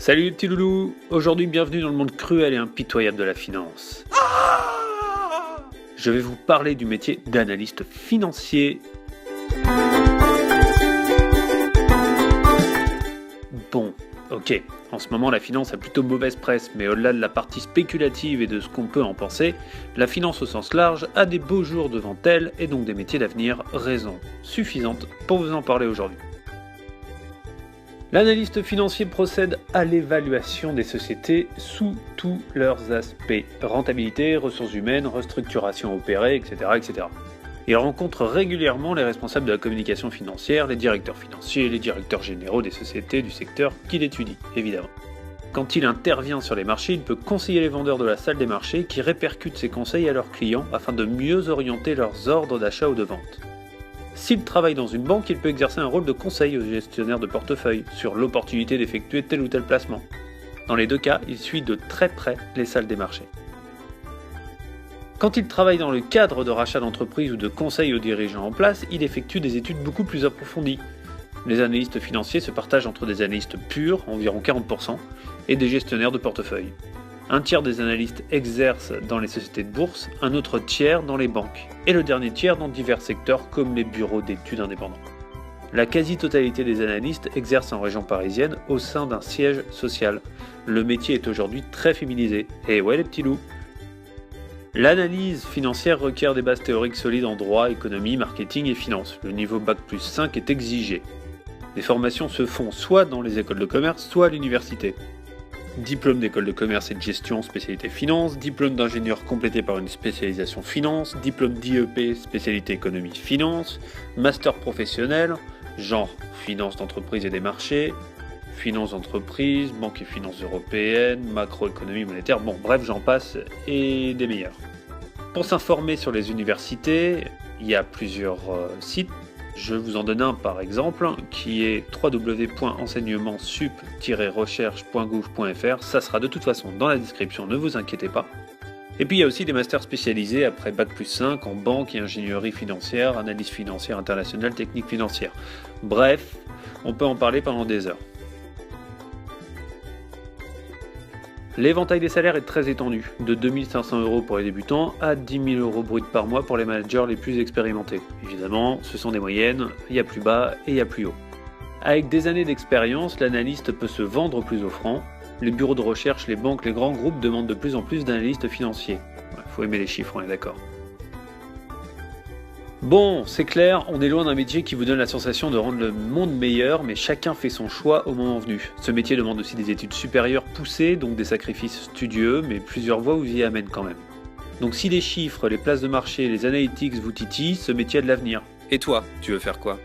Salut les petits loulous. Aujourd'hui bienvenue dans le monde cruel et impitoyable de la finance. Je vais vous parler du métier d'analyste financier. Bon, ok, en ce moment la finance a plutôt mauvaise presse, mais au-delà de la partie spéculative et de ce qu'on peut en penser, la finance au sens large a des beaux jours devant elle et donc des métiers d'avenir, raison suffisante pour vous en parler aujourd'hui. L'analyste financier procède à l'évaluation des sociétés sous tous leurs aspects, rentabilité, ressources humaines, restructuration opérée, etc., etc. Il rencontre régulièrement les responsables de la communication financière, les directeurs financiers, les directeurs généraux des sociétés du secteur qu'il étudie, évidemment. Quand il intervient sur les marchés, il peut conseiller les vendeurs de la salle des marchés qui répercutent ses conseils à leurs clients afin de mieux orienter leurs ordres d'achat ou de vente. S'il travaille dans une banque, il peut exercer un rôle de conseil aux gestionnaires de portefeuille sur l'opportunité d'effectuer tel ou tel placement. Dans les deux cas, il suit de très près les salles des marchés. Quand il travaille dans le cadre de rachat d'entreprise ou de conseil aux dirigeants en place, il effectue des études beaucoup plus approfondies. Les analystes financiers se partagent entre des analystes purs, environ 40%, et des gestionnaires de portefeuille. Un tiers des analystes exercent dans les sociétés de bourse, un autre tiers dans les banques, et le dernier tiers dans divers secteurs comme les bureaux d'études indépendants. La quasi-totalité des analystes exercent en région parisienne au sein d'un siège social. Le métier est aujourd'hui très féminisé. Et ouais les petits loups. L'analyse financière requiert des bases théoriques solides en droit, économie, marketing et finance. Le niveau Bac+5 est exigé. Les formations se font soit dans les écoles de commerce, soit à l'université. Diplôme d'école de commerce et de gestion, spécialité finance, diplôme d'ingénieur complété par une spécialisation finance, diplôme d'IEP, spécialité économie finance, master professionnel, genre finance d'entreprise et des marchés, finance d'entreprise, banque et finances européennes, macroéconomie monétaire, bon bref j'en passe et des meilleurs. Pour s'informer sur les universités, il y a plusieurs sites. Je vous en donne un par exemple, qui est www.enseignementsup-recherche.gouv.fr, ça sera de toute façon dans la description, ne vous inquiétez pas. Et puis il y a aussi des masters spécialisés après Bac+5 en banque et ingénierie financière, analyse financière internationale, technique financière. Bref, on peut en parler pendant des heures. L'éventail des salaires est très étendu, de 2 500 € pour les débutants à 10 000 € bruts par mois pour les managers les plus expérimentés. Évidemment, ce sont des moyennes, il y a plus bas et il y a plus haut. Avec des années d'expérience, l'analyste peut se vendre plus offrant. Les bureaux de recherche, les banques, les grands groupes demandent de plus en plus d'analystes financiers. Faut aimer les chiffres, on est d'accord. Bon, c'est clair, on est loin d'un métier qui vous donne la sensation de rendre le monde meilleur, mais chacun fait son choix au moment venu. Ce métier demande aussi des études supérieures poussées, donc des sacrifices studieux, mais plusieurs voies vous y amènent quand même. Donc si les chiffres, les places de marché, les analytics vous titillent, ce métier a de l'avenir. Et toi, tu veux faire quoi ?